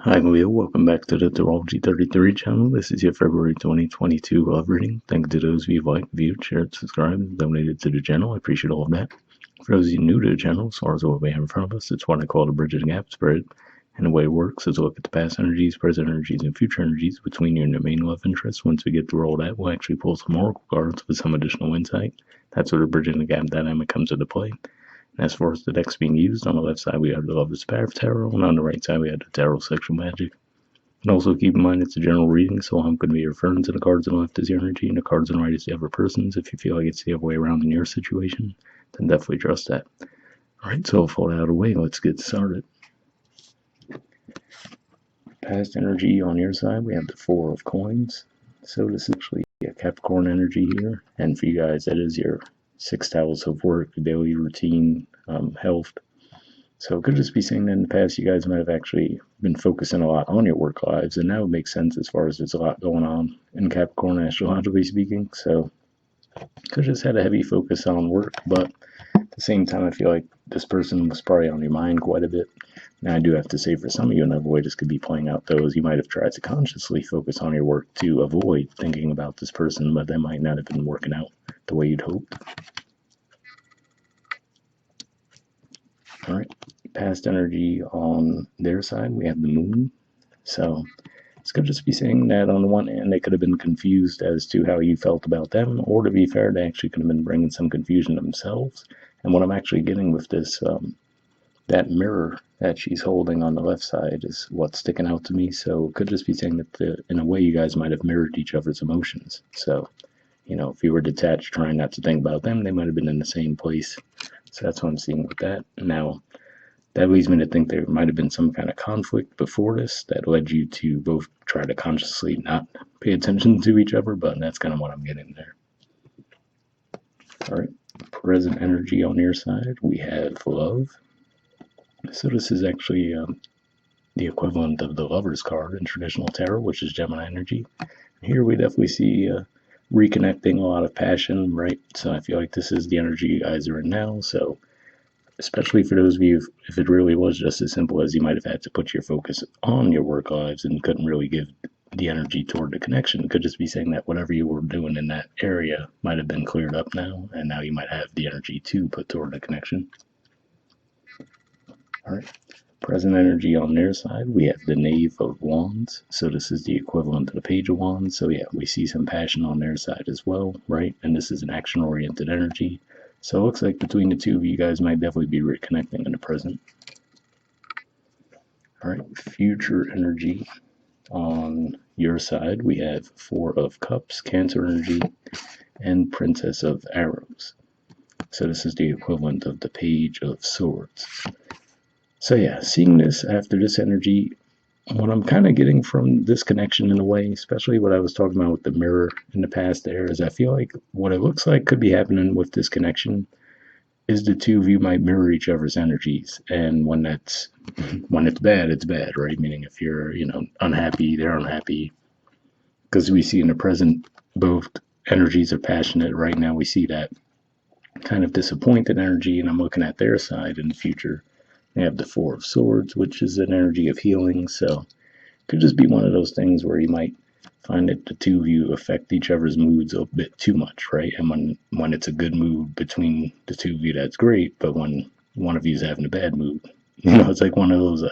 Hi Leo, welcome back to the Astrology 33 channel. This is your February 2022 love reading. Thank you to those of you who liked, viewed, shared, subscribed, and donated to the channel. I appreciate all of that. For those of you new to the channel, as far as what we have in front of us, it's what I call the Bridge the Gap spread. And the way it works is to look at the past energies, present energies, and future energies between you and your main love interest. Once we get through all that, we'll actually pull some oracle cards with some additional insight. That's where the Bridge the Gap dynamic comes into play. As far as the decks being used, on the left side we have the Lover's Path Tarot, and on the right side we have the Tarot Sexual Magic. And also keep in mind it's a general reading, so I'm going to be referring to the cards on the left as your energy and the cards on the right as the other person's. If you feel like it's the other way around in your situation, then definitely trust that. Alright, so with all that out of the way, let's get started. Past energy on your side, we have the Four of Coins. So this is actually a Capricorn energy here, and for you guys, that is your 6 towels of work, daily routine, health. So it could just be saying that in the past you guys might have actually been focusing a lot on your work lives, and that would make sense as far as there's a lot going on in Capricorn, astrologically speaking. So could just had a heavy focus on work, but at the same time I feel like this person was probably on your mind quite a bit. Now I do have to say for some of you another way this could be playing out though is you might have tried to consciously focus on your work to avoid thinking about this person, but that might not have been working out the way you'd hoped. Alright, past energy on their side, we have the moon. So this could just be saying that on the one hand, they could have been confused as to how you felt about them, or to be fair, they actually could have been bringing some confusion themselves. And what I'm actually getting with this, that mirror that she's holding on the left side is what's sticking out to me. So it could just be saying that in a way, you guys might have mirrored each other's emotions. So, you know, if you were detached, trying not to think about them, they might have been in the same place. So that's what I'm seeing with that. Now, that leads me to think there might have been some kind of conflict before this that led you to both try to consciously not pay attention to each other, but that's kind of what I'm getting there. All right, present energy on your side, we have love. So this is actually the equivalent of the Lover's card in traditional tarot, which is Gemini energy. Here we definitely see reconnecting, a lot of passion, right? So I feel like this is the energy you guys are in now, so especially for those of you, if it really was just as simple as you might have had to put your focus on your work lives and couldn't really give the energy toward the connection, it could just be saying that whatever you were doing in that area might have been cleared up now, and now you might have the energy to put toward the connection. All right. Present energy on their side, we have the Knave of Wands. So this is the equivalent to the Page of Wands. So yeah, we see some passion on their side as well, right? And this is an action-oriented energy. So it looks like between the two of you guys might definitely be reconnecting in the present. All right, future energy on your side, we have Four of Cups, Cancer energy, and Princess of Arrows. So this is the equivalent of the Page of Swords. So yeah, seeing this after this energy, what I'm kind of getting from this connection in a way, especially what I was talking about with the mirror in the past there, is I feel like what it looks like could be happening with this connection is the two of you might mirror each other's energies. And when it's bad, it's bad, right? Meaning if you're, unhappy, they're unhappy. Because we see in the present, both energies are passionate. Right now we see that kind of disappointed energy, and I'm looking at their side in the future. They have the Four of Swords, which is an energy of healing. So it could just be one of those things where you might find that the two of you affect each other's moods a bit too much, right? And when it's a good mood between the two of you, that's great. But when one of you is having a bad mood, it's like one of those.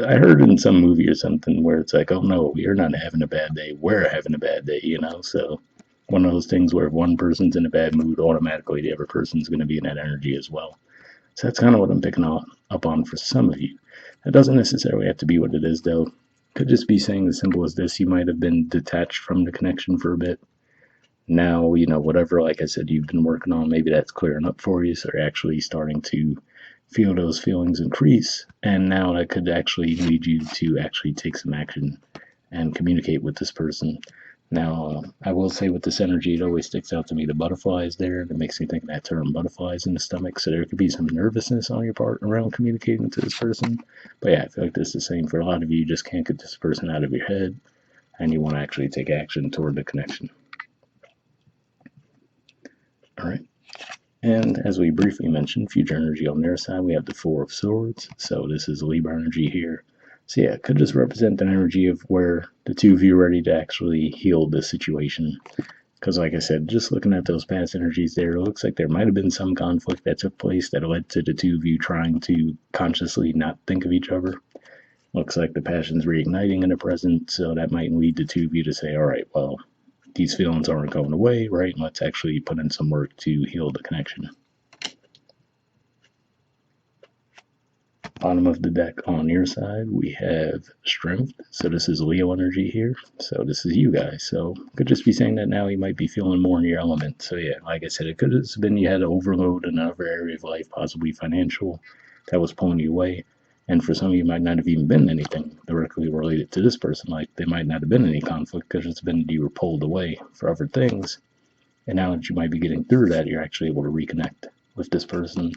I heard in some movie or something where it's like, oh no, you're not having a bad day, we're having a bad day, So one of those things where if one person's in a bad mood, automatically the other person's going to be in that energy as well. So that's kind of what I'm picking up on for some of you. That doesn't necessarily have to be what it is, though. Could just be saying as simple as this: you might have been detached from the connection for a bit. Now, whatever, like I said, you've been working on, maybe that's clearing up for you. So you're actually starting to feel those feelings increase. And now that could actually lead you to actually take some action and communicate with this person. Now, I will say with this energy, it always sticks out to me the butterflies there. It makes me think of that term, butterflies in the stomach. So there could be some nervousness on your part around communicating to this person. But yeah, I feel like this is the same for a lot of you. You just can't get this person out of your head, and you want to actually take action toward the connection. All right. And as we briefly mentioned, future energy on their side, we have the Four of Swords. So this is Libra energy here. So yeah, it could just represent an energy of where the two of you are ready to actually heal this situation. Because like I said, just looking at those past energies there, it looks like there might have been some conflict that took place that led to the two of you trying to consciously not think of each other. Looks like the passion's reigniting in the present, so that might lead the two of you to say, all right, well, these feelings aren't going away, right? Let's actually put in some work to heal the connection. Bottom of the deck on your side, we have strength. So this is Leo energy here. So this is you guys. So could just be saying that now you might be feeling more in your element. So yeah, like I said, it could have been you had an overload in another area of life, possibly financial, that was pulling you away. And for some of you, might not have even been anything directly related to this person. Like there might not have been any conflict because it's been you were pulled away for other things. And now that you might be getting through that, you're actually able to reconnect with this person.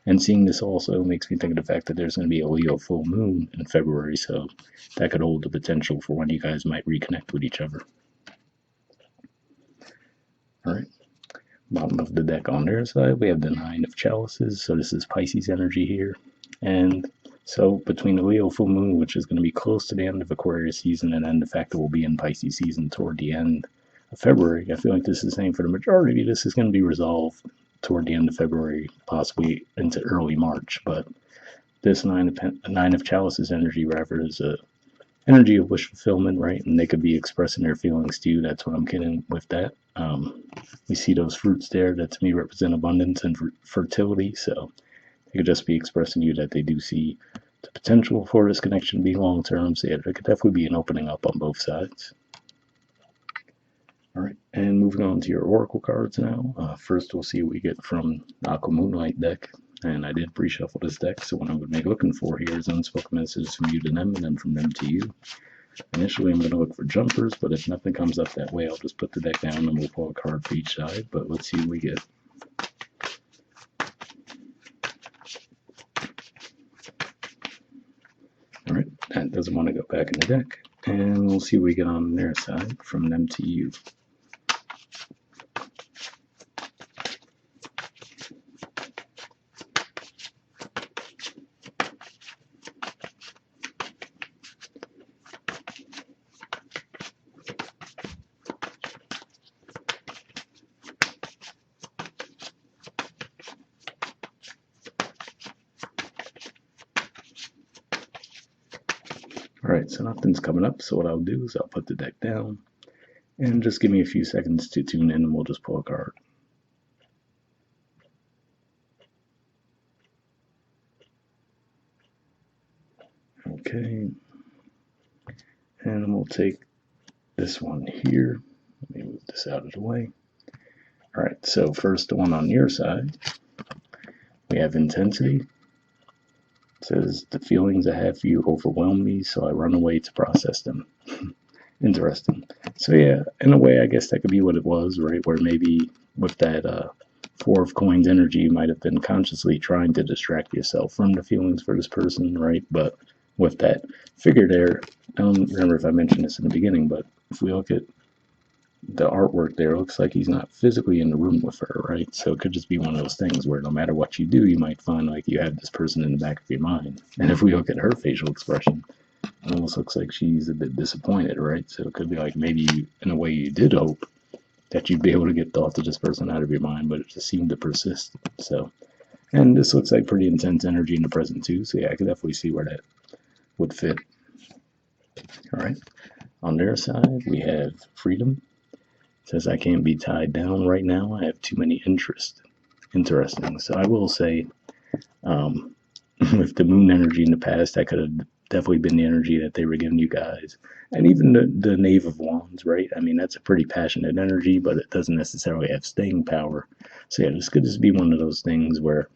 And seeing this also makes me think of the fact that there's going to be a Leo full moon in February, so that could hold the potential for when you guys might reconnect with each other. All right. Bottom of the deck on their side, we have the Nine of Chalices, so this is Pisces energy here. And so between the Leo full moon, which is going to be close to the end of Aquarius season, and then the fact that we'll be in Pisces season toward the end of February, I feel like this is the same for the majority of you. This is going to be resolved toward the end of February, possibly into early March. But this Nine of Chalices energy, rather, is a energy of wish fulfillment, right? And they could be expressing their feelings to you. That's what I'm getting with that. We see those fruits there that to me represent abundance and fertility. So they could just be expressing to you that they do see the potential for this connection to be long term. So yeah, there could definitely be an opening up on both sides. All right, and moving on to your oracle cards now. First, we'll see what we get from the Aqua Moonlight deck. And I did pre-shuffle this deck, so what I'm going to be looking for here is unspoken messages from you to them and then from them to you. Initially, I'm going to look for jumpers, but if nothing comes up that way, I'll just put the deck down and we'll pull a card for each side. But let's see what we get. All right, that doesn't want to go back in the deck. And we'll see what we get on their side from them to you. All right, so nothing's coming up, so what I'll do is I'll put the deck down and just give me a few seconds to tune in and we'll just pull a card. Okay, and we'll take this one here. Let me move this out of the way. All right, so first the one on your side, we have intensity. It says, the feelings I have for you overwhelm me, so I run away to process them. Interesting. So yeah, in a way, I guess that could be what it was, right? Where maybe with that Four of Coins energy, you might have been consciously trying to distract yourself from the feelings for this person, right? But with that figure there, I don't remember if I mentioned this in the beginning, but if we look at the artwork there, it looks like he's not physically in the room with her, right? So it could just be one of those things where no matter what you do, you might find like you have this person in the back of your mind. And if we look at her facial expression, it almost looks like she's a bit disappointed, right? So it could be like maybe in a way you did hope that you'd be able to get thoughts of this person out of your mind, but it just seemed to persist. So, and this looks like pretty intense energy in the present too. So yeah, I could definitely see where that would fit. All right. On their side, we have freedom. It says I can't be tied down right now. I have too many interests. Interesting. So I will say, with the moon energy in the past, that could have definitely been the energy that they were giving you guys. And even the Knave of Wands, right? I mean, that's a pretty passionate energy, but it doesn't necessarily have staying power. So yeah, this could just be one of those things where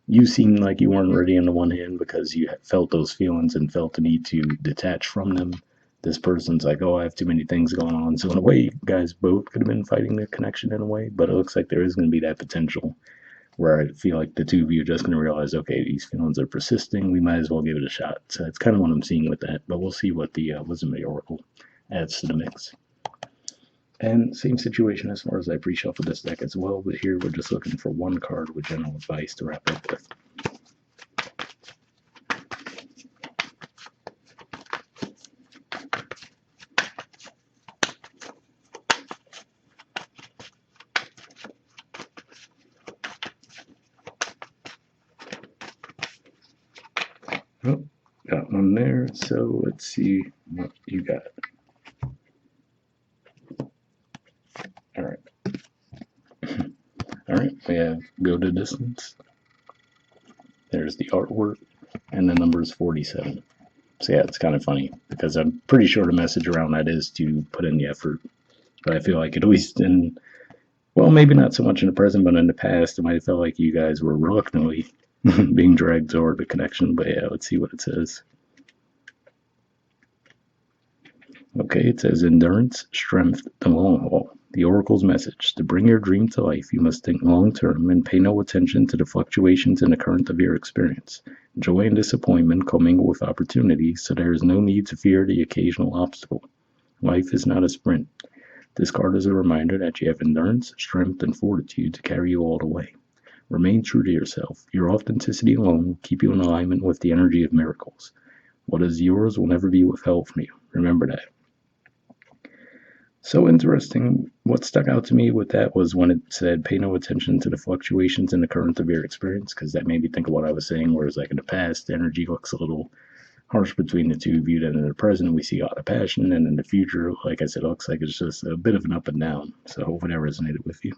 you seemed like you weren't ready on the one hand because you felt those feelings and felt the need to detach from them. This person's like, oh, I have too many things going on. So in a way, you guys both could have been fighting the connection in a way, but it looks like there is going to be that potential where I feel like the two of you are just going to realize, okay, these feelings are persisting. We might as well give it a shot. So that's kind of what I'm seeing with that. But we'll see what the Wisdom of the Oracle adds to the mix. And same situation as far as I pre-shuffled this deck as well. But here we're just looking for one card with general advice to wrap up with. Oh, got one there. So let's see what you got. All right. All right. We have go to distance. There's the artwork, and the number is 47. So yeah, it's kind of funny because I'm pretty sure the message around that is to put in the effort. But I feel like at least in, well, maybe not so much in the present, but in the past, it might have felt like you guys were reluctantly being dragged toward the connection. But yeah, let's see what it says. Okay, it says endurance, strength, the long haul. The Oracle's message. To bring your dream to life, you must think long term and pay no attention to the fluctuations in the current of your experience. Joy and disappointment commingle with opportunity, so there is no need to fear the occasional obstacle. Life is not a sprint. This card is a reminder that you have endurance, strength, and fortitude to carry you all the way. Remain true to yourself. Your authenticity alone will keep you in alignment with the energy of miracles. What is yours will never be withheld from you. Remember that. So interesting. What stuck out to me with that was when it said, pay no attention to the fluctuations in the current of your experience, because that made me think of what I was saying, whereas like in the past, the energy looks a little harsh between the two viewed, and in the present, we see a lot of passion, and in the future, like I said, it looks like it's just a bit of an up and down. So hopefully that resonated with you.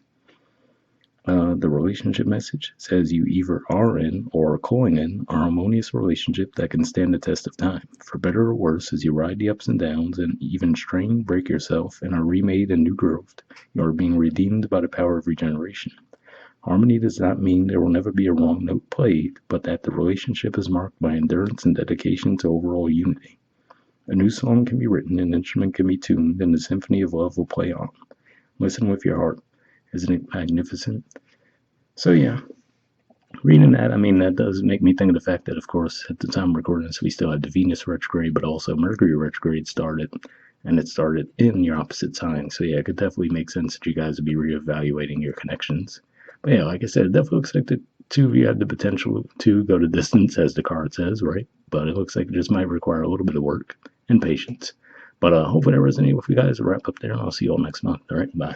The relationship message says you either are in or are calling in a harmonious relationship that can stand the test of time. For better or worse, as you ride the ups and downs and even strain, break yourself, and are remade and new growth, you are being redeemed by the power of regeneration. Harmony does not mean there will never be a wrong note played, but that the relationship is marked by endurance and dedication to overall unity. A new song can be written, an instrument can be tuned, and the symphony of love will play on. Listen with your heart. Isn't it magnificent? So yeah, reading that, I mean, that does make me think of the fact that, of course, at the time of recording this, we still had the Venus retrograde, but also Mercury retrograde started, and it started in your opposite sign. So yeah, it could definitely make sense that you guys would be reevaluating your connections. But yeah, like I said, it definitely looks like the two of you had the potential to go to distance, as the card says, right? But it looks like it just might require a little bit of work and patience. But hopefully that resonated with you guys. I'll wrap up there, and I'll see you all next month. All right, bye.